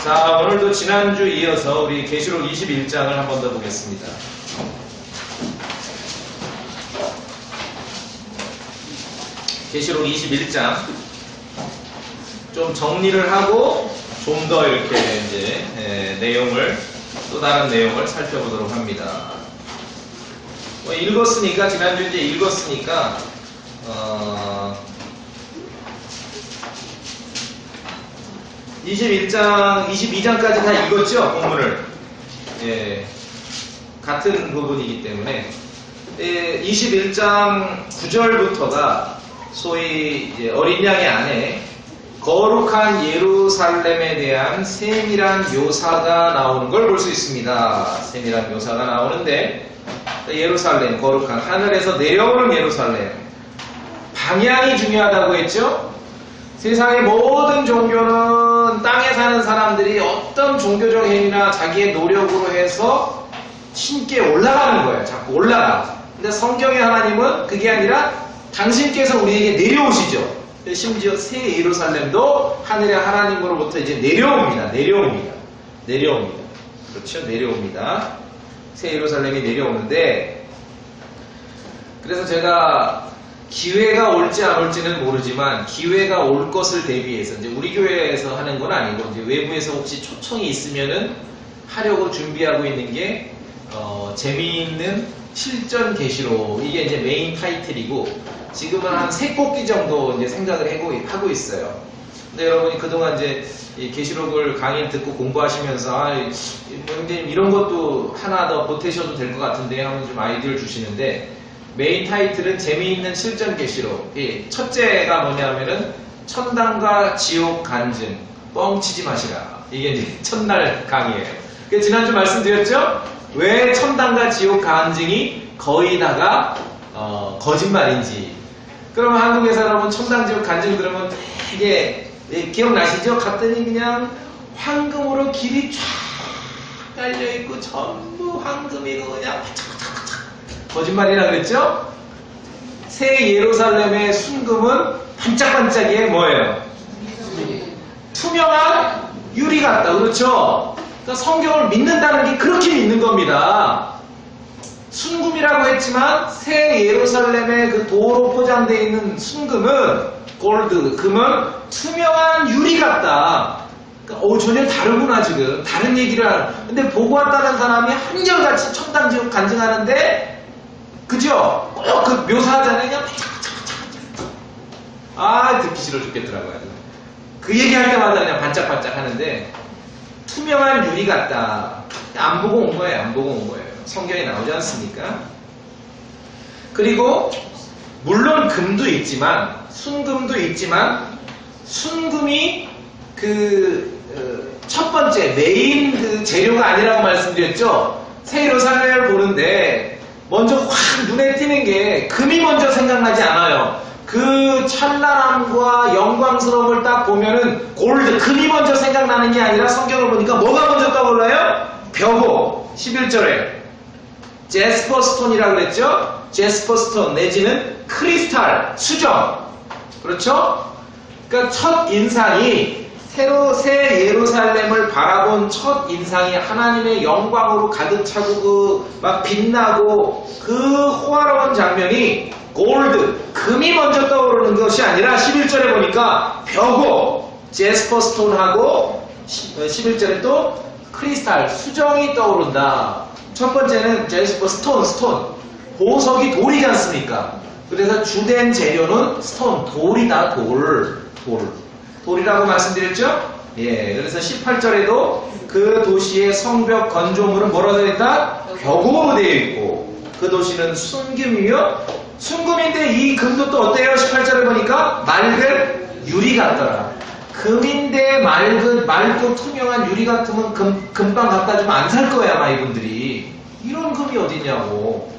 자, 오늘도 지난주 이어서 우리 계시록 21장을 한 번 더 보겠습니다. 계시록 21장 좀 정리를 하고 좀 더 이렇게 이제 내용을 또 다른 내용을 살펴보도록 합니다. 읽었으니까 지난주 이제 읽었으니까 21장, 22장까지 다 읽었죠? 본문을. 예, 같은 부분이기 때문에. 21장 9절부터가 소위 이제 어린 양의 안에 거룩한 예루살렘에 대한 세밀한 묘사가 나오는 걸 볼 수 있습니다. 세밀한 묘사가 나오는데, 예루살렘, 거룩한 하늘에서 내려오는 예루살렘. 방향이 중요하다고 했죠? 세상의 모든 종교는 땅에 사는 사람들이 어떤 종교적 행위나 자기의 노력으로 해서 신께 올라가는 거예요. 자꾸 올라가. 근데 성경의 하나님은 그게 아니라 당신께서 우리에게 내려오시죠. 심지어 새 예루살렘도 하늘의 하나님으로부터 이제 내려옵니다. 그렇죠? 내려옵니다. 새 예루살렘이 내려오는데, 그래서 제가 기회가 올지 안 올지는 모르지만 기회가 올 것을 대비해서 이제 우리 교회에서 하는 건 아니고 이제 외부에서 혹시 초청이 있으면은 하려고 준비하고 있는 게 재미있는 실전 계시록, 이게 이제 메인 타이틀이고 지금은 한 3꼭지 정도 이제 생각을 하고 있어요. 근데 여러분이 그동안 이제 이 계시록을 강의를 듣고 공부하시면서 선생님 이런 것도 하나 더 보태셔도 될 것 같은데 하면 좀 아이디어를 주시는데, 메인 타이틀은 재미있는 실전 계시록. 첫째가 뭐냐면은 천당과 지옥 간증, 뻥치지 마시라. 이게 이제 첫날 강의예요. 지난주 말씀드렸죠? 왜 천당과 지옥 간증이 거의 다가 거짓말인지. 그러면 한국에서 여러분 천당 지옥 간증 들으면 되게 기억나시죠? 갔더니 그냥 황금으로 길이 쫙 깔려있고 전부 황금이고 그냥 거짓말이라 그랬죠? 새 예루살렘의 순금은 반짝반짝이에 뭐예요? 투명한 유리 같다. 그렇죠? 그러니까 성경을 믿는다는 게 그렇게 믿는 겁니다. 순금이라고 했지만 새 예루살렘의 그 도로 포장되어 있는 순금은 골드, 금은 투명한 유리 같다. 그러니까 전혀 다르구나 지금. 다른 얘기를 하는. 근데 보고 왔다는 사람이 한결같이 천당 지옥 간증하는데, 그죠? 그 묘사하잖아요. 그냥 반짝반짝. 듣기 싫어 죽겠더라고요. 그 얘기할 때마다 그냥 반짝반짝 하는데, 투명한 유리 같다. 안 보고 온 거예요. 성경에 나오지 않습니까? 그리고 물론 금도 있지만, 순금도 있지만, 순금이 첫 번째 메인 그 재료가 아니라고 말씀드렸죠. 새 예루살렘을 보는데 먼저 확 눈에 띄는 게 금이 먼저 생각나지 않아요. 그 찬란함과 영광스러움을 딱 보면은 골드, 금이 먼저 생각나는 게 아니라 성경을 보니까 뭐가 먼저 떠올라요? 벼고. 11절에 제스퍼 스톤이라고 그랬죠? 제스퍼 스톤 내지는 크리스탈, 수정. 그렇죠? 그러니까 첫 인상이 새 예루살렘을 바라본 첫 인상이 하나님의 영광으로 가득 차고 막 빛나고 그 호화로운 장면이 골드, 금이 먼저 떠오르는 것이 아니라 11절에 보니까 벼고, 제스퍼 스톤하고 11절에 또 크리스탈, 수정이 떠오른다. 첫 번째는 제스퍼 스톤. 보석이 돌이지 않습니까? 그래서 주된 재료는 스톤, 돌이다. 돌이라고 말씀드렸죠? 예, 그래서 18절에도 그 도시의 성벽 건조물은 뭐라고 되어 있다? 벼고로 되어 있고, 그 도시는 순금이며, 순금인데 이 금도 또 어때요? 18절에 보니까 맑은 유리 같더라. 금인데 맑고 투명한 유리 같으면 금방 갖다 주면 안 살 거야, 아마 이분들이. 이런 금이 어딨냐고.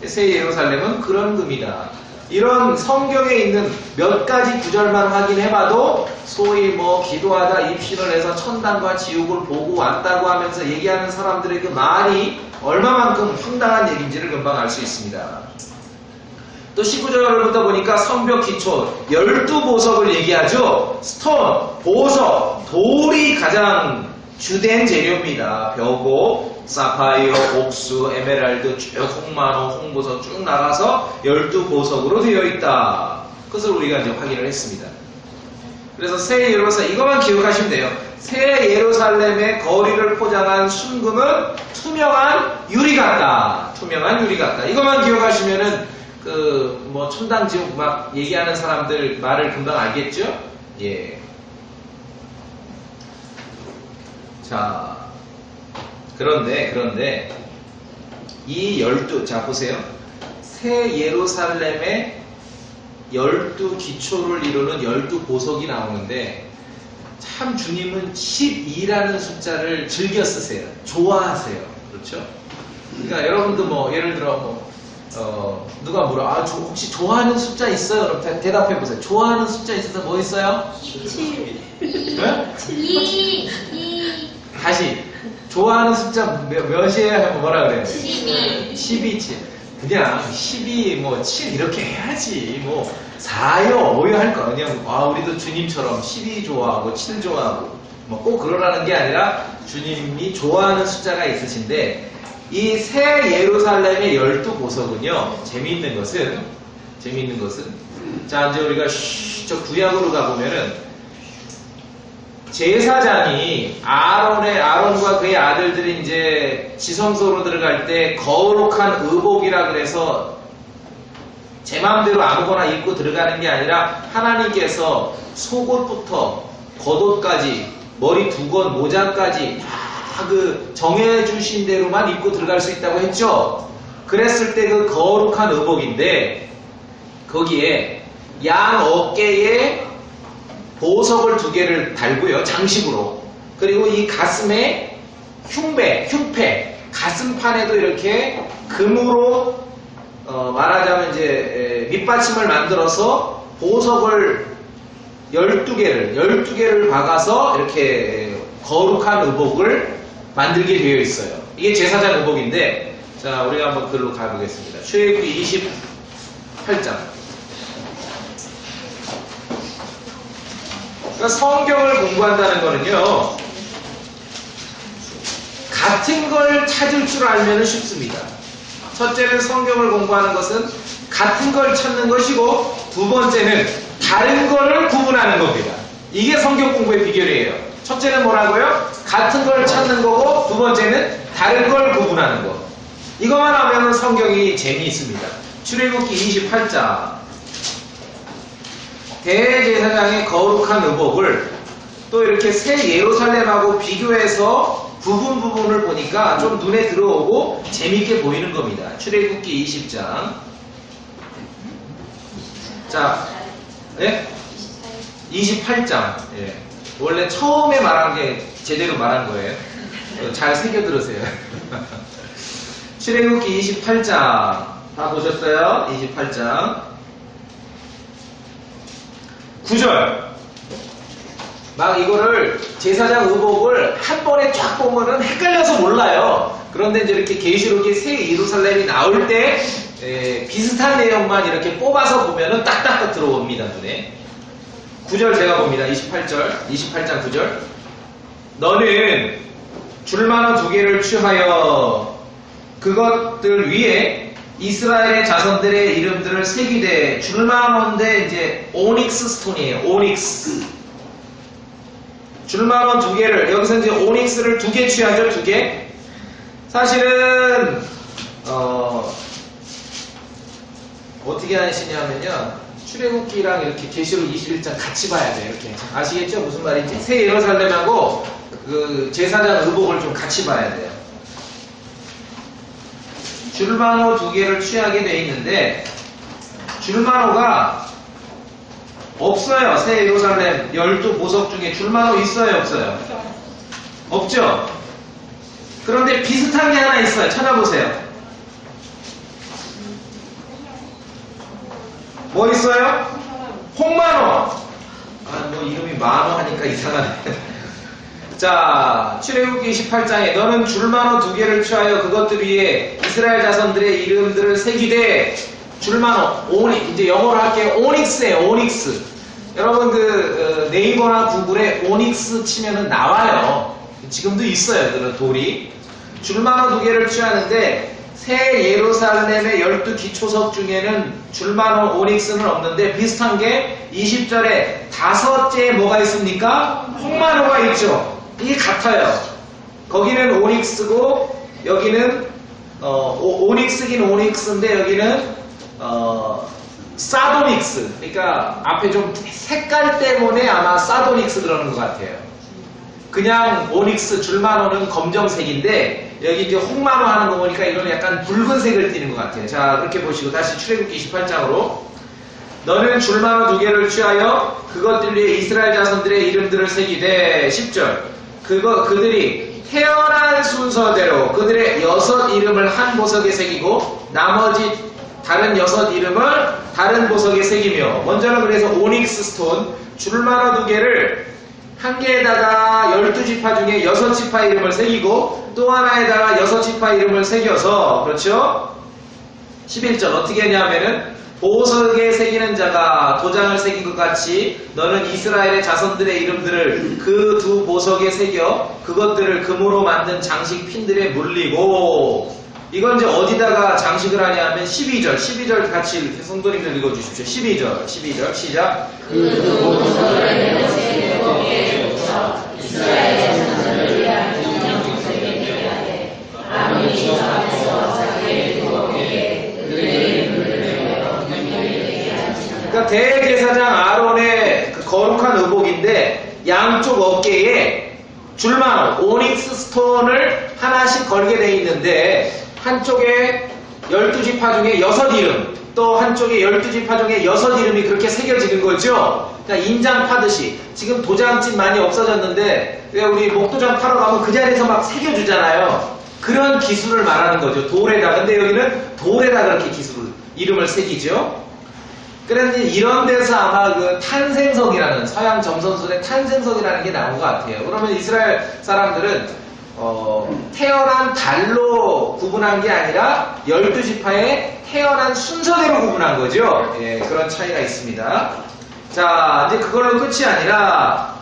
새 예루살렘은 그런 금이다. 이런 성경에 있는 몇 가지 구절만 확인해봐도 소위 뭐 기도하다 입신을 해서 천당과 지옥을 보고 왔다고 하면서 얘기하는 사람들의 그 말이 얼마만큼 황당한 얘기인지를 금방 알 수 있습니다. 또 19절부터 보니까 성벽 기초 12보석을 얘기하죠. 스톤, 보석, 돌이 가장 주된 재료입니다. 벼고, 사파이어, 옥수, 에메랄드, 쭉 홍만호, 홍보석 쭉 나가서 12보석으로 되어 있다. 그것을 우리가 이제 확인을 했습니다. 그래서 새 예루살렘, 이것만 기억하시면 돼요. 새 예루살렘의 거리를 포장한 순금은 투명한 유리 같다. 투명한 유리 같다. 이것만 기억하시면은 뭐 천당 지옥 막 얘기하는 사람들 말을 금방 알겠죠? 예. 자, 그런데 자 보세요. 새 예루살렘의 12기초를 이루는 12보석이 나오는데 참 주님은 12라는 숫자를 즐겨 쓰세요. 좋아하세요. 그렇죠? 그러니까 여러분도 뭐 예를 들어 누가 물어 혹시 좋아하는 숫자 있어요? 그럼 대답해 보세요. 좋아하는 숫자 있어서 뭐 있어요? 7. 네? 2. 다시 좋아하는 숫자 몇이에요? 뭐라 그래요? 12. 12, 7. 그냥 12, 뭐 7 이렇게 해야지. 뭐 4요, 5요 할 거 아니야. 우리도 주님처럼 12 좋아하고 7 좋아하고 뭐 꼭 그러라는 게 아니라 주님이 좋아하는 숫자가 있으신데 이 새 예루살렘의 12보석은요. 재미있는 것은 자 이제 우리가 저 구약으로 가보면은 제사장이 아론과 그의 아들들이 이제 지성소로 들어갈 때 거룩한 의복이라 그래서 제 마음대로 아무거나 입고 들어가는 게 아니라 하나님께서 속옷부터 겉옷까지 머리 두건 모자까지 다 정해주신 대로만 입고 들어갈 수 있다고 했죠. 그랬을 때 그 거룩한 의복인데 거기에 양 어깨에 보석을 2개를 달고요. 장식으로. 그리고 이 가슴에 흉패, 가슴판에도 이렇게 금으로 말하자면 이제 밑받침을 만들어서 보석을 12개를 박아서 이렇게 거룩한 의복을 만들게 되어 있어요. 이게 제사장 의복인데 자 우리가 한번 글로 가보겠습니다. 출애굽기 28장. 그러니까 성경을 공부한다는 거는요. 같은 걸 찾을 줄 알면 쉽습니다. 첫째는 성경을 공부하는 것은 같은 걸 찾는 것이고 두 번째는 다른 거를 구분하는 겁니다. 이게 성경 공부의 비결이에요. 첫째는 뭐라고요? 같은 걸 찾는 거고 두 번째는 다른 걸 구분하는 거. 이것만 하면 성경이 재미있습니다. 출애굽기 28장. 대제사장의 거룩한 의복을 또 이렇게 새 예루살렘하고 비교해서 부분을 보니까 좀 눈에 들어오고 재미있게 보이는 겁니다. 출애굽기 20장. 자, 네? 28장. 예. 원래 처음에 말한 게 제대로 말한 거예요. 잘 새겨 들으세요. 출애굽기 28장. 다 보셨어요? 28장. 9절. 막 이거를 제사장 의복을 한 번에 쫙 보면은 헷갈려서 몰라요. 그런데 이제 이렇게 계시록이 새 예루살렘이 나올 때 비슷한 내용만 이렇게 뽑아서 보면은 딱딱 들어옵니다. 눈에. 9절 제가 봅니다. 28장 9절. 너는 줄만원 2개를 취하여 그것들 위에 이스라엘의 자손들의 이름들을 새기되 줄만원대 이제 오닉스 스톤이에요. 오닉스. 줄만원 2개를 여기서 이제 오닉스를 2개 취하죠. 2개. 사실은 어떻게 하시냐면요. 출애굽기랑 이렇게 계시록 21장 같이 봐야 돼요. 이렇게 아시겠죠? 무슨 말인지? 새 예루살렘하고 그 제사장 의복을 좀 같이 봐야 돼요. 줄만호 2개를 취하게 돼 있는데 줄만호가 없어요. 새 예루살렘 12보석 중에 줄만호 있어요? 없어요? 없죠? 그런데 비슷한 게 하나 있어요. 찾아보세요. 뭐 있어요? 홍만호. 뭐 이름이 만호 하니까 이상하네. 자, 출애굽기 28장에 너는 줄만호 2개를 취하여 그것들 위에 이스라엘 자손들의 이름들을 새기되 줄만호, 이제 영어로 할게요. 오닉스예요. 오닉스. 여러분 네이버나 구글에 오닉스 치면은 나와요. 지금도 있어요. 그런 돌이. 줄만호 2개를 취하는데 새 예루살렘의 12기초석 중에는 줄만호 오닉스는 없는데 비슷한 게 20절에 5째 뭐가 있습니까? 홍만호가 있죠. 이게 같아요. 거기는 오닉스고 여기는 오닉스긴 오닉스인데 여기는 사도닉스. 그러니까 앞에 좀 색깔 때문에 아마 사도닉스 그러는 것 같아요. 그냥 오닉스 줄만호는 검정색인데 여기 이제 홍만호 하는 거 보니까 이거는 약간 붉은색을 띠는 것 같아요. 자, 그렇게 보시고 다시 출애굽기 28장으로 너는 줄만호 2개를 취하여 그것들 위에 이스라엘 자손들의 이름들을 새기되 10절 그들이 태어난 순서대로 그들의 6 이름을 한 보석에 새기고 나머지 다른 6 이름을 다른 보석에 새기며 먼저는 그래서 오닉스 스톤 줄만호 2개를 한 개에다가 12지파 중에 6지파 이름을 새기고 또 하나에다가 6지파 이름을 새겨서 그렇죠? 11절 어떻게 했냐면은 보석에 새기는 자가 도장을 새긴 것 같이 너는 이스라엘의 자손들의 이름들을 그 2 보석에 새겨 그것들을 금으로 만든 장식 핀들에 물리고 이건 이제 어디다가 장식을 하냐면 12절 같이 성도님들 읽어주십시오. 12절 시작. 그 보석을 새기고 이스라엘 자손들을 위한 기념석에 새겨야 아무리 저 앞에서 자기의 두목에게 그들의 이름을 들여 기념이 되게 하시니라. 그러니까 대제사장 아론의 그 거룩한 의복인데 양쪽 어깨에 줄만호 오닉스 스톤을 하나씩 걸게 돼 있는데 한쪽에 12지파 중에 6 이름 또 한쪽에 12지파 중에 6 이름이 그렇게 새겨지는 거죠. 그러니까 인장 파듯이 지금 도장집 많이 없어졌는데 왜 우리 목도장 파러 가면 그 자리에서 막 새겨주잖아요. 그런 기술을 말하는 거죠. 돌에다. 근데 여기는 돌에다 그렇게 이름을 새기죠. 그래서 이런 데서 아마 그 탄생석이라는 서양 점선술의 탄생석이라는 게 나온 것 같아요. 그러면 이스라엘 사람들은 태어난 달로 구분한 게 아니라 12지파의 태어난 순서대로 구분한 거죠. 예, 그런 차이가 있습니다. 자, 이제 그걸로 끝이 아니라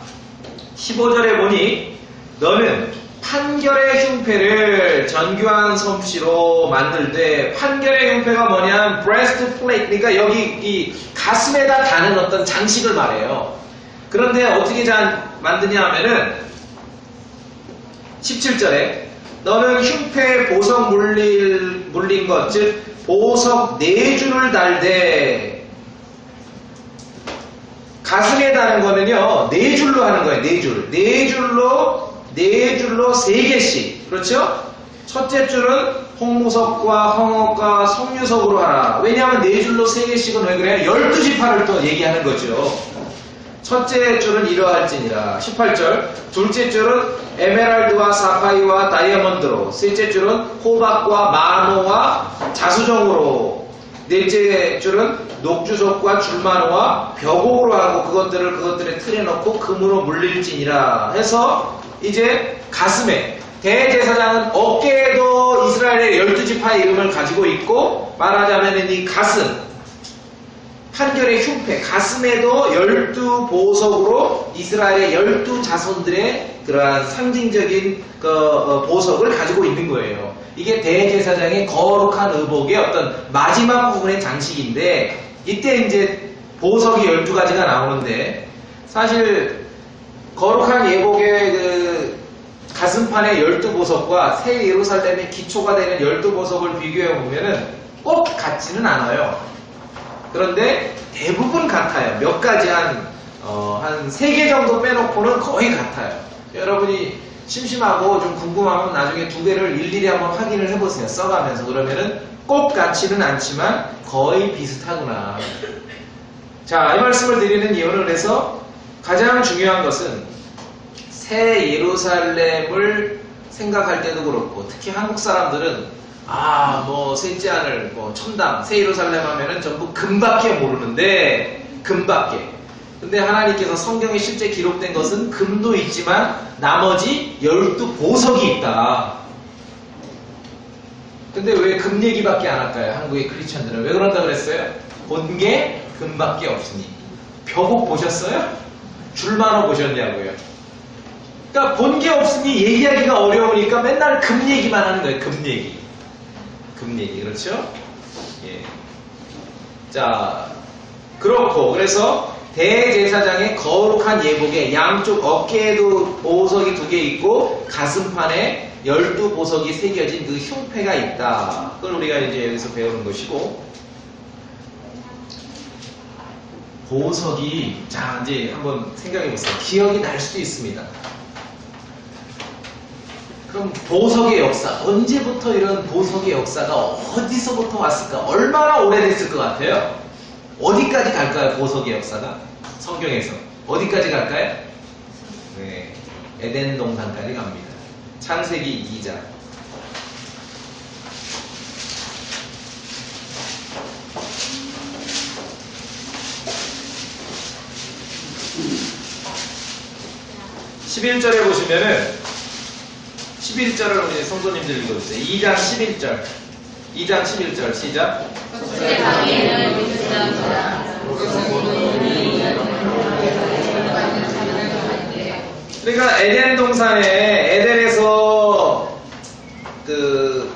15절에 보니 너는 판결의 흉패를 정교한 솜씨로 만들되 판결의 흉패가 뭐냐면 breast plate 그러니까 여기 이 가슴에다 다는 어떤 장식을 말해요. 그런데 어떻게 만드냐 하면은 17절에 너는 흉패에 보석 물린 것 즉 보석 4줄을 달되 가슴에 다는 거는요 4줄로 하는 거예요. 4줄로 3개씩 그렇죠? 첫째 줄은 홍무석과 홍옥과 석류석으로 하라. 왜냐하면 4줄로 3개씩은 왜 그래요? 12지파를 또 얘기하는 거죠. 첫째 줄은 이러할지니라. 18절 둘째 줄은 에메랄드와 사파이와 다이아몬드로 셋째 줄은 호박과 마노와 자수정으로 넷째 줄은 녹주석과 줄마노와 벽옥으로 하고 그것들의 틀에 넣고 금으로 물릴지니라 해서 이제 가슴에 대제사장은 어깨에도 이스라엘의 12지파의 이름을 가지고 있고 말하자면 이 가슴 판결의 흉패 가슴에도 12보석으로 이스라엘의 12자손들의 그러한 상징적인 보석을 가지고 있는 거예요. 이게 대제사장의 거룩한 의복의 어떤 마지막 부분의 장식인데 이때 이제 보석이 12가지가 나오는데 사실 거룩한 예복의 그 가슴판의 12보석과 새 예루살렘의 기초가 되는 12보석을 비교해 보면은 꼭 같지는 않아요. 그런데 대부분 같아요. 몇 가지 한 3개 정도 빼놓고는 거의 같아요. 여러분이 심심하고 좀 궁금하면 나중에 2개를 일일이 한번 확인을 해보세요. 써가면서. 그러면은 꼭 같지는 않지만 거의 비슷하구나. 자, 이 말씀을 드리는 이유는 그래서 가장 중요한 것은 새 예루살렘을 생각할 때도 그렇고 특히 한국 사람들은 셋째 하늘, 천당, 새 예루살렘 하면은 전부 금밖에 모르는데, 금밖에. 근데 하나님께서 성경에 실제 기록된 것은 금도 있지만 나머지 12보석이 있다. 근데 왜 금 얘기밖에 안 할까요? 한국의 크리스천들은. 왜 그런다 그랬어요? 본 게 금밖에 없으니. 벽옥 보셨어요? 줄만호 보셨냐고요. 그러니까 본 게 없으니 얘기하기가 어려우니까 맨날 금 얘기만 하는 거예요. 금 얘기. 금 얘기. 그렇죠? 예. 자, 그렇고 그래서 대제사장의 거룩한 예복에 양쪽 어깨에도 보석이 2개 있고 가슴판에 12보석이 새겨진 그 흉패가 있다. 그걸 우리가 이제 여기서 배우는 것이고, 보석이, 자 이제 한번 생각해 보세요. 기억이 날 수도 있습니다. 그럼 보석의 역사, 언제부터 이런 보석의 역사가 어디서부터 왔을까? 얼마나 오래됐을 것 같아요? 어디까지 갈까요? 보석의 역사가? 성경에서 어디까지 갈까요? 네, 에덴 동산까지 갑니다. 창세기 2장. (11절에) 보시면은 11절을 우리 성도님들 읽어주세요. 2장 11절. 2장 11절 시작. 첫째 방에는 그러니까 에덴 동산에, 에덴에서 그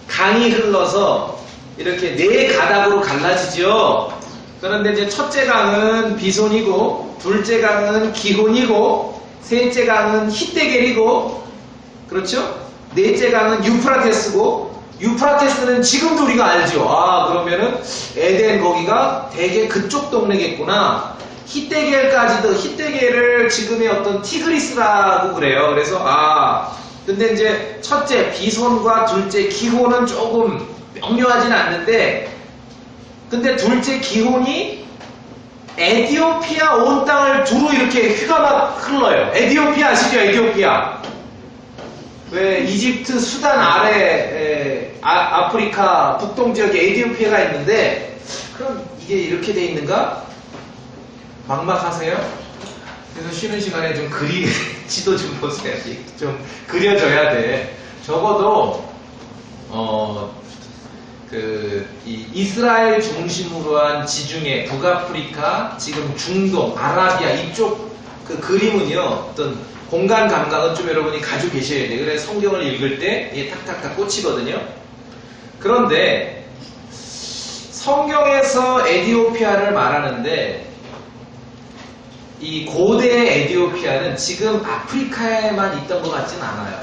강이 흘러서 이렇게 4가닥으로 갈라지죠. 그런데 이제 첫째 강은 비손이고, 둘째 강은 기혼이고, 셋째 강은 히데겔이고, 그렇죠? 넷째 강은 유프라테스고, 유프라테스는 지금도 우리가 알죠. 아, 그러면은 에덴 거기가 되게 그쪽 동네겠구나. 히데겔까지도, 히데겔을 지금의 어떤 티그리스라고 그래요. 그래서 근데 이제 첫째 비손과 둘째 기혼은 조금 명료하진 않는데, 근데 둘째 기혼이 에티오피아 온 땅을 두루 이렇게 휘가막 흘러요. 에티오피아 아시죠? 에티오피아. 왜 이집트, 수단 아래 아프리카 북동 지역에 에티오피아가 있는데, 그럼 이게 이렇게 돼 있는가? 막막하세요? 그래서 쉬는 시간에 좀 지도 좀 보세요. 좀 그려줘야 돼. 적어도 이스라엘 중심으로 한 지중해, 북아프리카, 지금 중동, 아라비아 이쪽 그 그림은요, 어떤 공간 감각은 좀 여러분이 가지고 계셔야 돼요. 그래서 성경을 읽을 때 이게 탁탁탁 꽂히거든요. 그런데 성경에서 에티오피아를 말하는데, 이 고대 에티오피아는 지금 아프리카에만 있던 것 같진 않아요.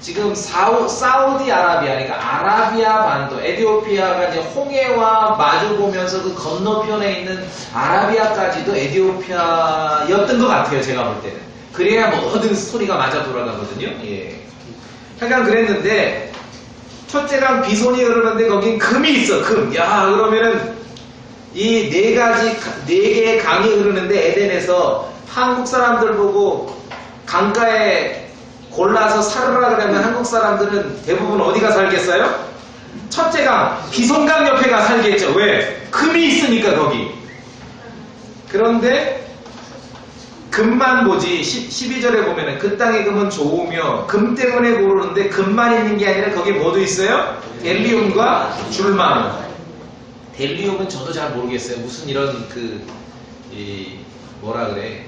지금 사우디아라비아, 그러니까 아라비아 반도, 에티오피아가 이제 홍해와 마주 보면서 그 건너편에 있는 아라비아까지도 에티오피아였던 것 같아요. 제가 볼 때는. 그래야 모든 스토리가 맞아 돌아가거든요. 예. 하여간 그랬는데, 첫째랑 비손이 흐르는데 거긴 금이 있어, 금. 야, 그러면은 이 4개의 강이 흐르는데, 에덴에서 한국 사람들 보고 강가에 골라서 살으라 그러면 한국 사람들은 대부분 어디가 살겠어요? 첫째 강, 비손강 옆에가 살겠죠. 왜? 금이 있으니까 거기. 그런데 금만 보지. 12절에 보면은 그 땅의 금은 좋으며 금 때문에 고르는데, 금만 있는 게 아니라 거기에 뭐도 있어요? 델리움과 줄마노. 델리움은 저도 잘 모르겠어요. 무슨 이런 뭐라 그래?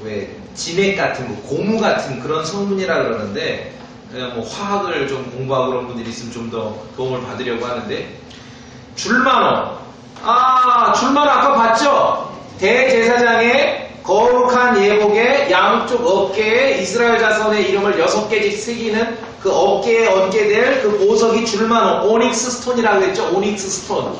왜 진액 같은 거, 고무 같은 그런 성분이라 그러는데, 그냥 뭐 화학을 좀 공부하고 그런 분들이 있으면 좀 더 도움을 받으려고 하는데, 줄마노. 줄마노 아까 봤죠? 대제사장의 거룩한 예복에 양쪽 어깨에 이스라엘 자손의 이름을 6개씩 새기는 그 어깨에 얹게 될 그 보석이 줄마노, 오닉스 스톤이라고 했죠? 오닉스 스톤.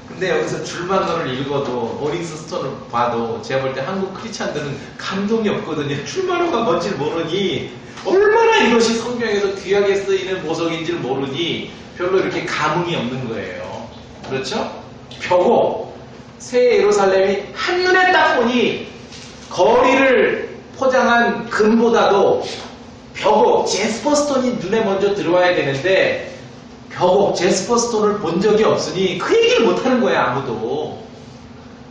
근데 여기서 줄마노를 읽어도, 오닉스 스톤을 봐도 제가 볼 때 한국 크리스찬들은 감동이 없거든요. 줄마노가 뭔지 모르니, 얼마나 이것이 성경에서 귀하게 쓰이는 보석인지를 모르니 별로 이렇게 감흥이 없는 거예요. 그렇죠? 벽옥. 새 예루살렘이 한눈에 딱 보니 거리를 포장한 금보다도 벽옥, 제스퍼스톤이 눈에 먼저 들어와야 되는데, 벽옥, 제스퍼스톤을 본 적이 없으니 그 얘기를 못하는 거야, 아무도.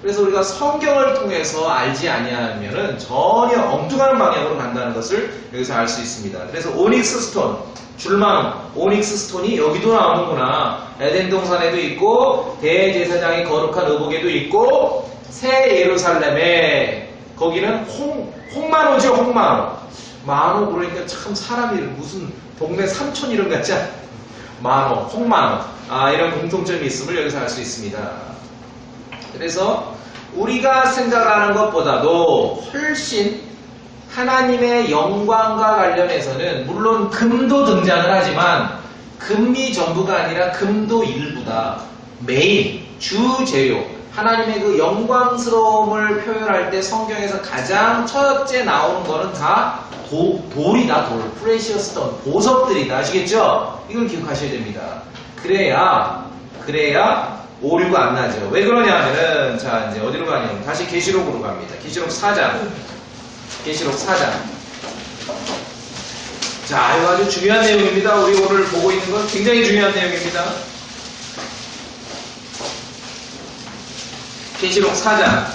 그래서 우리가 성경을 통해서 알지 아니하면은 전혀 엉뚱한 방향으로 간다는 것을 여기서 알 수 있습니다. 그래서 오닉스 스톤, 줄마노, 오닉스 스톤이 여기도 나오는구나. 에덴 동산에도 있고, 대제사장의 거룩한 의복에도 있고, 새 예루살렘에 거기는 홍만호죠, 홍만호. 만호 그러니까 참 사람이 무슨 동네 삼촌 이름 같지 않아? 만호, 홍만호. 이런 공통점이 있음을 여기서 알 수 있습니다. 그래서 우리가 생각하는 것보다도 훨씬 하나님의 영광과 관련해서는 물론 금도 등장을 하지만 금이 전부가 아니라 금도 일부다. 메인, 주재료, 하나님의 그 영광스러움을 표현할 때 성경에서 가장 첫째 나오는 거는 다 돌이다. 돌, 프레시어스 스톤, 보석들이다. 아시겠죠? 이걸 기억하셔야 됩니다. 그래야 오류가 안 나죠. 왜 그러냐면은 자 이제 어디로 가냐면 다시 계시록으로 갑니다. 계시록 4장. 계시록 4장. 자, 이거 아주 중요한 내용입니다. 우리 오늘 보고 있는 건 굉장히 중요한 내용입니다. 계시록 4장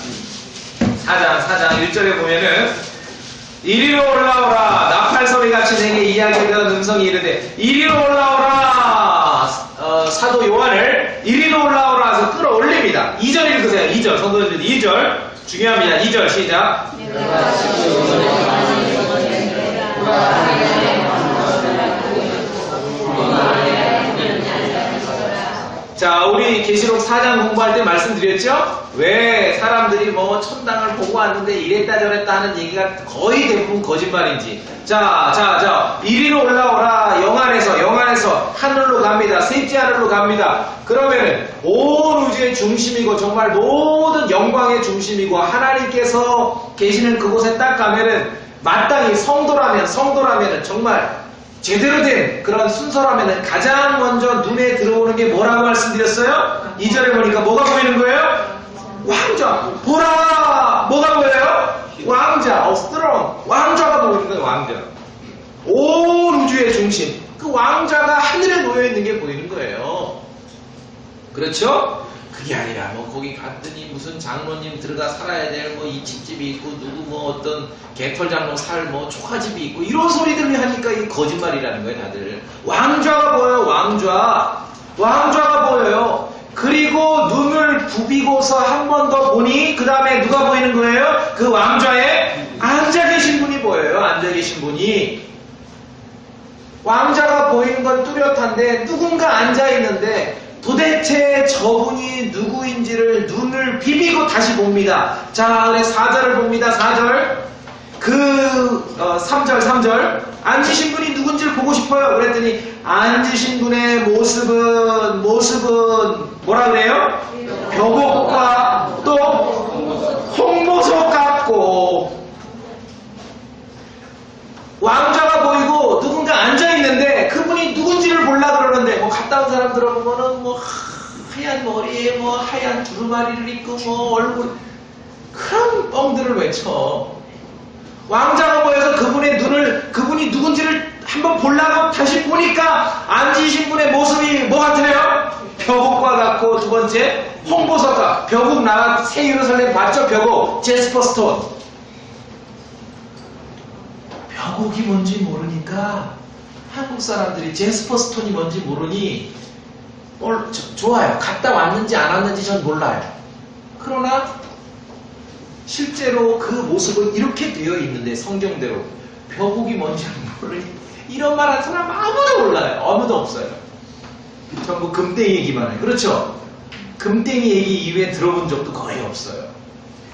1절에 보면은 이리로 올라오라 나팔 소리같이 내게 이야기하던 음성이 이르되 이리로 올라오라 사도 요한을 이리로 올라오라 해서 끌어올립니다. 2절 읽으세요. 2절 성도님들 2절 중요합니다. 2절 시작. 자, 우리 계시록 4장 공부할 때 말씀드렸죠? 왜 사람들이 뭐 천당을 보고 왔는데 이랬다 저랬다 하는 얘기가 거의 대부분 거짓말인지. 자, 이리로 올라오라. 영안에서 하늘로 갑니다. 셋째 하늘로 갑니다. 그러면은 온 우주의 중심이고 정말 모든 영광의 중심이고 하나님께서 계시는 그곳에 딱 가면은 마땅히 성도라면은 정말 제대로 된 그런 순서라면 가장 먼저 눈에 들어오는 게 뭐라고 말씀드렸어요? 2절에 보니까 뭐가 보이는 거예요? 왕자. 보라! 뭐가 보여요? 왕자. 스트롱. 왕자가 보이는 거예요. 왕자. 온 우주의 중심. 그 왕자가 하늘에 놓여있는 게 보이는 거예요. 그렇죠? 그게 아니라 뭐 거기 갔더니 무슨 장로님 들어가 살아야 될 뭐 이 집집이 있고 누구 뭐 어떤 개털 장로 살 뭐 초가집이 있고 이런 소리들을 하니까 이게 거짓말이라는 거예요. 다들 왕좌가 보여요. 왕좌가 보여요. 그리고 눈을 부비고서 한 번 더 보니 그 다음에 누가 보이는 거예요? 그 왕좌에 앉아 계신 분이 보여요. 앉아 계신 분이. 왕자가 보이는 건 뚜렷한데 누군가 앉아 있는데 도대체 저분이 누구인지를 눈을 비비고 다시 봅니다. 자, 그래 4절을 봅니다. 4절. 3절. 앉으신 분이 누군지를 보고 싶어요. 그랬더니 앉으신 분의 모습은 뭐라 그래요? 벽옥과 또 홍보석 같고 왕자가 보이고 누군가 앉아있는데 그분이 누군지를 보려고 그러는데 뭐 갔다 온 사람들은 보면은 뭐 하얀 머리에 뭐 하얀 두루마리를 입고 뭐 얼굴 그런 뻥들을 외쳐. 왕자가 보여서 그분이 누군지를 한번 보려고 다시 보니까 앉으신 분의 모습이 뭐 같으래요? 벽옥과 같고 두 번째 홍보석과 벽옥 나가 새 예루살렘 봤죠? 벽옥 제스퍼 스톤. 벽옥이 뭔지 모르니까 한국 사람들이 제스퍼 스톤이 뭔지 모르니 좋아요. 갔다 왔는지 안 왔는지 전 몰라요. 그러나 실제로 그 모습은 이렇게 되어 있는데 성경대로 벽옥이 뭔지 모르니 이런 말 한 사람 아무도 몰라요. 아무도 없어요. 전부 금땡이 얘기만 해요. 그렇죠? 금땡이 얘기 이외에 들어본 적도 거의 없어요.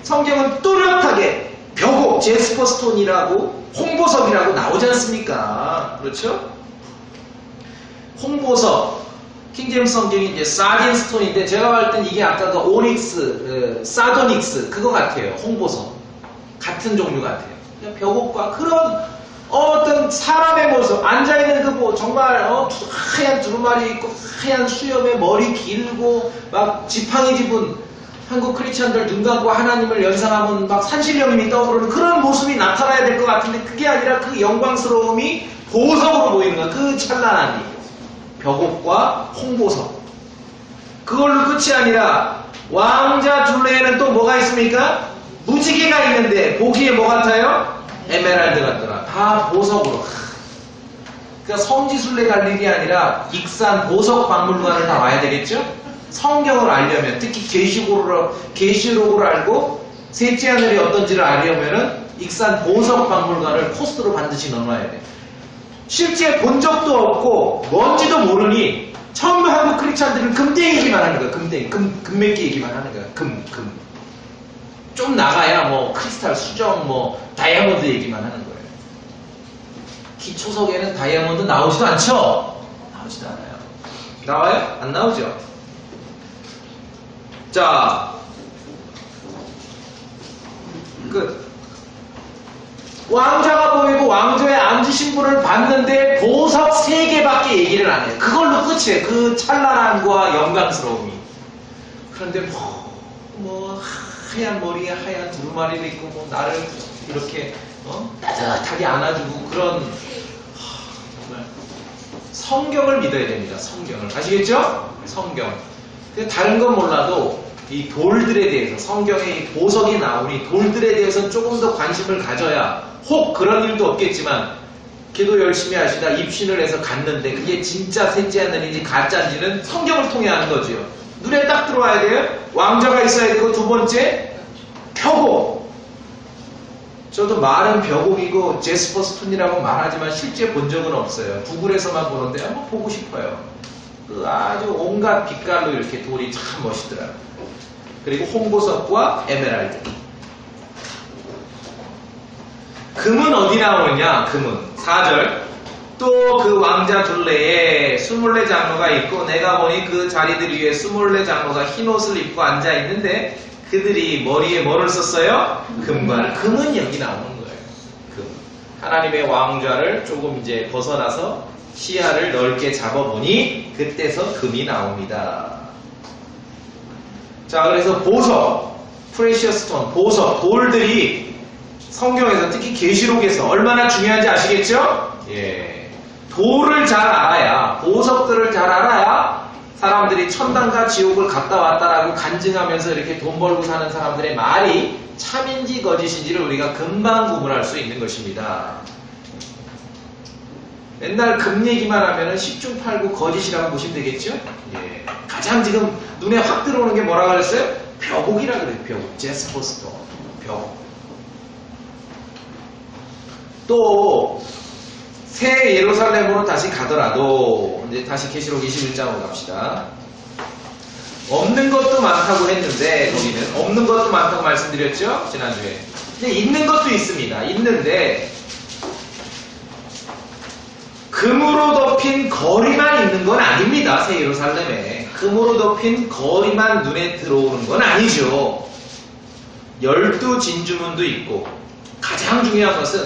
성경은 뚜렷하게 벽옥, 제스퍼 스톤이라고 홍보석이라고 나오지 않습니까? 그렇죠? 홍보석, 킹제임스 성경이 이제 사딘 스톤인데 제가 봤을 땐 이게 아까 그 오닉스, 사도닉스 그거 같아요. 홍보석 같은 종류 같아요. 벽옥과 그런 어떤 사람의 모습 앉아있는 그 뭐 정말 하얀 두루마리 있고 하얀 수염에 머리 길고 막 지팡이 집은 한국 크리스찬들 눈 감고 하나님을 연상하면 막 산신령님이 떠오르는 그런 모습이 나타나야 될 것 같은데 그게 아니라 그 영광스러움이 보석으로 보이는 거야. 그 찬란함이. 벽옥과 홍보석. 그걸로 끝이 아니라 왕자 둘레에는 또 뭐가 있습니까? 무지개가 있는데 보기에 뭐 같아요? 에메랄드 같더라. 다 보석으로. 그러니까 성지순례 갈 일이 아니라 익산 보석 박물관을 다 와야 되겠죠? 성경을 알려면 특히 계시록을 알고 셋째 하늘이 어떤지를 알려면은 익산 보석박물관을 코스로 반드시 넣어놔야 돼. 실제 본 적도 없고 뭔지도 모르니 처음 한국 크리스찬들은 금대 얘기만 하는 거야. 금맥기 얘기만 하는 거야. 금. 좀 나가야 뭐 크리스탈, 수정, 뭐 다이아몬드 얘기만 하는 거예요. 기초석에는 다이아몬드 나오지도 않죠? 나오지도 않아요. 나와요? 안 나오죠? 자, 끝. 왕자가 보이고 왕좌에 앉으신 분을 봤는데 보석 3개밖에 얘기를 안 해요. 그걸로 끝이에요. 그 찬란함과 영광스러움이. 그런데 뭐 하얀 머리에 하얀 두루마리도 있고 뭐 나를 이렇게 따뜻하게 안아주고 그런 정말 성경을 믿어야 됩니다. 성경을. 아시겠죠? 성경. 다른 건 몰라도 이 돌들에 대해서 성경에 이 보석이 나오니 돌들에 대해서 조금 더 관심을 가져야 혹 그런 일도 없겠지만 기도 열심히 하시다 입신을 해서 갔는데 그게 진짜 셋째 하늘인지 가짜인지는 성경을 통해 아는 거죠. 눈에 딱 들어와야 돼요. 왕자가 있어야 되고 두 번째 벽곡. 저도 말은 벽곡이고 제스퍼 스톤이라고 말하지만 실제 본 적은 없어요. 구글에서만 보는데 한번 보고 싶어요. 그 아주 온갖 빛깔로 이렇게 돌이 참 멋있더라고요. 그리고 홍보석과 에메랄드. 금은 어디 나오느냐? 금은 4절. 또 그 왕자 둘레에 24장로가 있고 내가 보니 그 자리들 위에 24장로가 흰 옷을 입고 앉아 있는데 그들이 머리에 뭐를 썼어요? 금관을. 금은 여기 나오는 거예요. 금. 하나님의 왕좌를 조금 이제 벗어나서 시야를 넓게 잡아보니 그때서 금이 나옵니다. 자, 그래서 보석, 프레시어스 스톤, 보석, 돌들이 성경에서 특히 계시록에서 얼마나 중요한지 아시겠죠? 예. 돌을 잘 알아야, 보석들을 잘 알아야 사람들이 천당과 지옥을 갔다 왔다라고 간증하면서 이렇게 돈 벌고 사는 사람들의 말이 참인지 거짓인지를 우리가 금방 구분할 수 있는 것입니다. 맨날 금 얘기만 하면은 10중 8구 거짓이라고 보시면 되겠죠? 예. 가장 지금 눈에 확 들어오는 게 뭐라고 그랬어요? 벽옥이라 그래요. 벽옥. 제스퍼 스톤. 벽옥. 또 새 예루살렘으로 다시 가더라도 이제 다시 계시록 21장으로 갑시다. 없는 것도 많다고 했는데 거기는 없는 것도 많다고 말씀드렸죠? 지난주에. 근데 있는 것도 있습니다. 있는데 금으로 덮인 거리만 있는 건 아닙니다. 새 예루살렘에. 금으로 덮인 거리만 눈에 들어오는 건 아니죠. 12진주문도 있고 가장 중요한 것은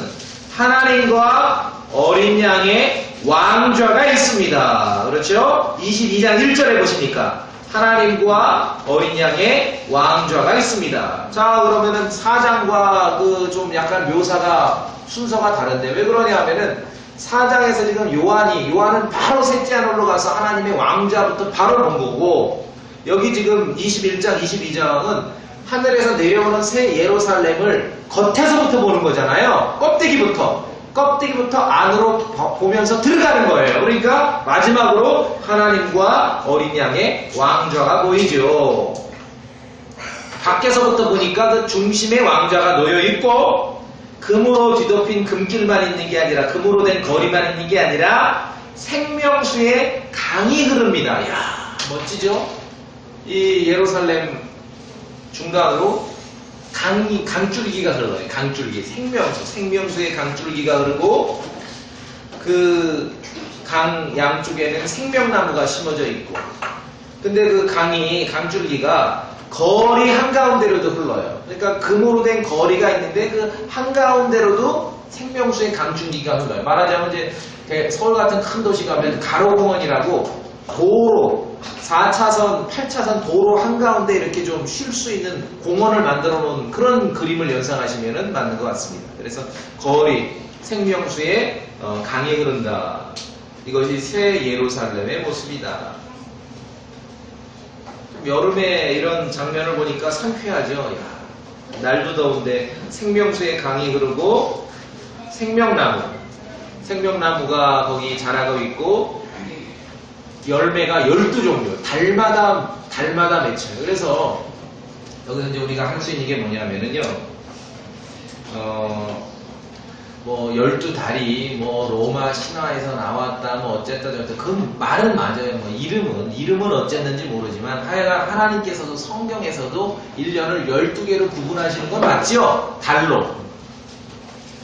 하나님과 어린 양의 왕좌가 있습니다. 그렇죠? 22장 1절에 보시니까 하나님과 어린 양의 왕좌가 있습니다. 자, 그러면은 4장과 그 좀 약간 묘사가 순서가 다른데 왜 그러냐 하면은 4장에서 지금 요한은 바로 셋째 하늘로 가서 하나님의 왕좌부터 바로 본 거고 여기 지금 21장, 22장은 하늘에서 내려오는 새 예루살렘을 겉에서부터 보는 거잖아요. 껍데기부터 안으로 보면서 들어가는 거예요. 그러니까 마지막으로 하나님과 어린 양의 왕좌가 보이죠. 밖에서부터 보니까 그 중심에 왕좌가 놓여 있고 금으로 뒤덮인 금길만 있는 게 아니라 금으로 된 거리만 있는 게 아니라 생명수의 강이 흐릅니다. 이야, 멋지죠? 이 예루살렘 중간으로 강줄기가 흘러요. 강줄기. 생명수의 강줄기가 흐르고 그 강 양쪽에는 생명나무가 심어져 있고 근데 그 강줄기가 거리 한가운데로도 흘러요. 그러니까 금으로 된 거리가 있는데 그 한가운데로도 생명수의 강줄기가 흘러요. 말하자면 이제 서울 같은 큰 도시 가면 가로공원이라고 도로 4차선, 8차선 도로 한가운데 이렇게 좀 쉴 수 있는 공원을 만들어 놓은 그런 그림을 연상하시면 맞는 것 같습니다. 그래서 거리, 생명수의 강이 흐른다. 이것이 새 예루살렘의 모습이다. 여름에 이런 장면을 보니까 상쾌하죠. 야, 날도 더운데 생명수의 강이 흐르고 생명나무가 거기 자라고 있고 열매가 12종류 달마다 맺혀요. 그래서 여기서 이제 우리가 할 수 있는 게 뭐냐면은요, 뭐 12달이 뭐 로마 신화에서 나왔다 뭐 어쨌다 저쨌다 그 말은 맞아요. 뭐 이름은 어쨌는지 모르지만 하여간 하나님께서도 성경에서도 1년을 12개로 구분하시는 건 맞죠? 달로.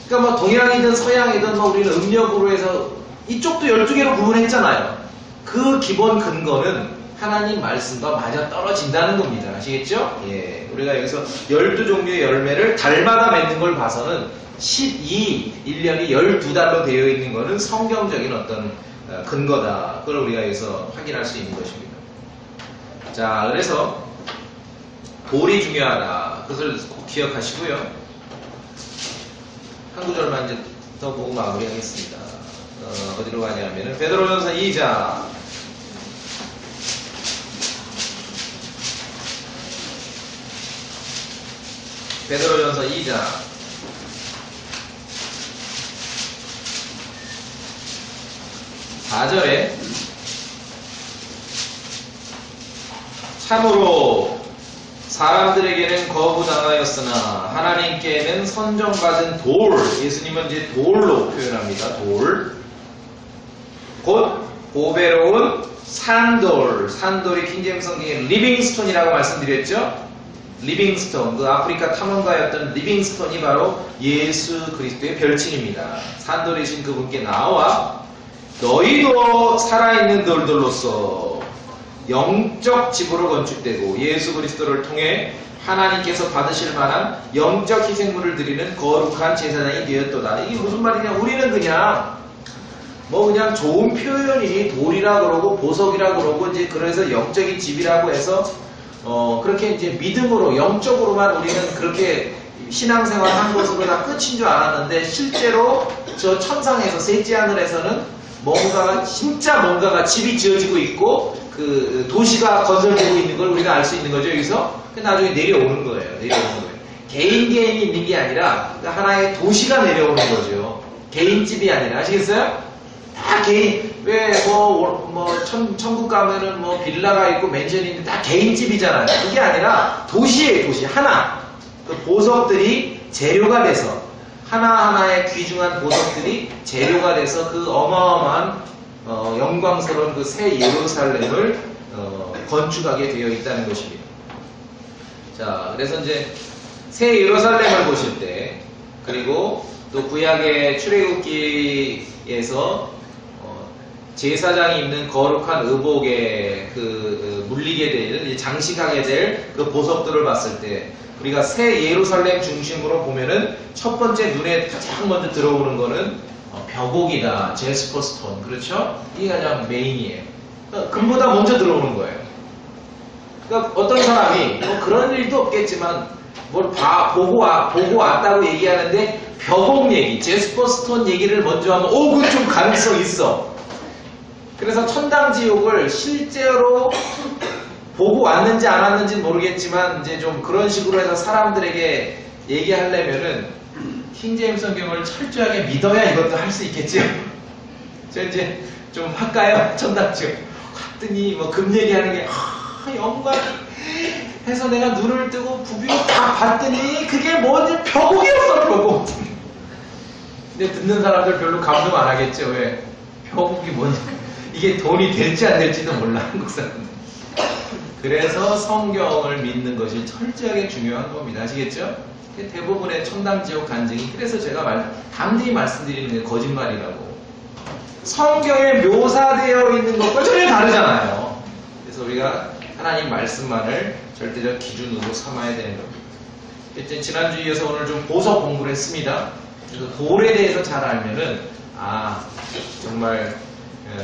그러니까 뭐 동양이든 서양이든 뭐 우리는 음력으로 해서 이쪽도 12개로 구분했잖아요. 그 기본 근거는 하나님 말씀과 맞아 떨어진다는 겁니다. 아시겠죠? 예. 우리가 여기서 12종류의 열매를 달마다 맺는 걸 봐서는 1년이 12달로 되어 있는 것은 성경적인 어떤 근거다. 그걸 우리가 여기서 확인할 수 있는 것입니다. 자, 그래서 돌이 중요하다. 그것을 꼭 기억하시고요. 한 구절만 이제 더 보고 마무리하겠습니다. 어디로 가냐면은 베드로전서 2장 베드로전서 2장 4절에 참으로 사람들에게는 거부당하였으나 하나님께는 선정받은 돌, 예수님은 이제 돌로 표현합니다. 돌. 곧 보배로운 산돌, 산돌이 킹제임스 성경에 리빙스톤이라고 말씀드렸죠. 리빙스톤, 그 아프리카 탐험가였던 리빙스톤이 바로 예수 그리스도의 별칭입니다. 산돌이신 그분께 나와 너희도 살아있는 돌들로서 영적 집으로 건축되고 예수 그리스도를 통해 하나님께서 받으실 만한 영적 희생물을 드리는 거룩한 제사장이 되었도다. 이게 무슨 말이냐? 우리는 그냥 그냥 좋은 표현이 돌이라 그러고 보석이라 그러고 이제 그래서 영적인 집이라고 해서 그렇게 이제 믿음으로 영적으로만 우리는 그렇게 신앙생활 한 것으로 다 끝인 줄 알았는데 실제로 저 천상에서 셋째 하늘에서는 뭔가가 집이 지어지고 있고 그 도시가 건설되고 있는 걸 우리가 알 수 있는 거죠. 여기서 나중에 내려오는 거예요. 개인이 있는 게 아니라 하나의 도시가 내려오는 거죠. 개인집이 아니라. 아시겠어요? 다 개인. 왜 천국 가면은 뭐 빌라가 있고 맨션이 있는데 다 개인집이잖아요. 그게 아니라 도시예요. 도시 하나. 그 보석들이 재료가 돼서 하나하나의 귀중한 보석들이 재료가 돼서 그 어마어마한 영광스러운 그 새 예루살렘을 건축하게 되어 있다는 것입니다. 자, 그래서 이제 새 예루살렘을 보실 때, 그리고 또 구약의 출애굽기에서 제사장이 입는 거룩한 의복에 물리게 될, 장식하게 될 그 보석들을 봤을 때 우리가 새 예루살렘 중심으로 보면은 첫 번째 눈에 가장 먼저 들어오는 거는 벽옥이다. 제스퍼 스톤. 그렇죠? 이게 가장 메인이에요. 금보다 먼저 들어오는 거예요. 그러니까 어떤 사람이 그런 일도 없겠지만 뭘 보고 왔다고 얘기하는데 벽옥 얘기, 제스퍼 스톤 얘기를 먼저 하면 그건 좀 가능성 있어. 그래서 천당지옥을 실제로 보고 왔는지 안 왔는지 모르겠지만 이제 좀 그런 식으로 해서 사람들에게 얘기하려면은 킹제임스 성경을 철저하게 믿어야 이것도 할 수 있겠죠. 저 이제 좀 할까요? 천당지옥 갔더니 금 얘기하는 게 영광 해서 내가 눈을 뜨고 부비로 다 봤더니 그게 뭔지 벽옥이었어. 벽옥. 근데 듣는 사람들 별로 감동 안 하겠죠. 왜? 벽옥이 뭔지 이게 돈이 될지 안 될지도 몰라. 한국 사람들. 그래서 성경을 믿는 것이 철저하게 중요한 겁니다. 아시겠죠? 대부분의 천당지옥 간증이 그래서 제가 담대히 말씀드리는 게 거짓말이라고. 성경에 묘사되어 있는 것과 전혀 다르잖아요. 그래서 우리가 하나님 말씀만을 절대적 기준으로 삼아야 되는 겁니다. 지난주에 이어서 오늘 좀 보석 공부를 했습니다. 그래서 돌에 대해서 잘 알면은 정말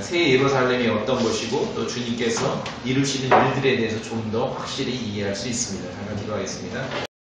새 예루살렘이 어떤 것이고 또 주님께서 이루시는 일들에 대해서 좀 더 확실히 이해할 수 있습니다. 잠깐 기도하겠습니다.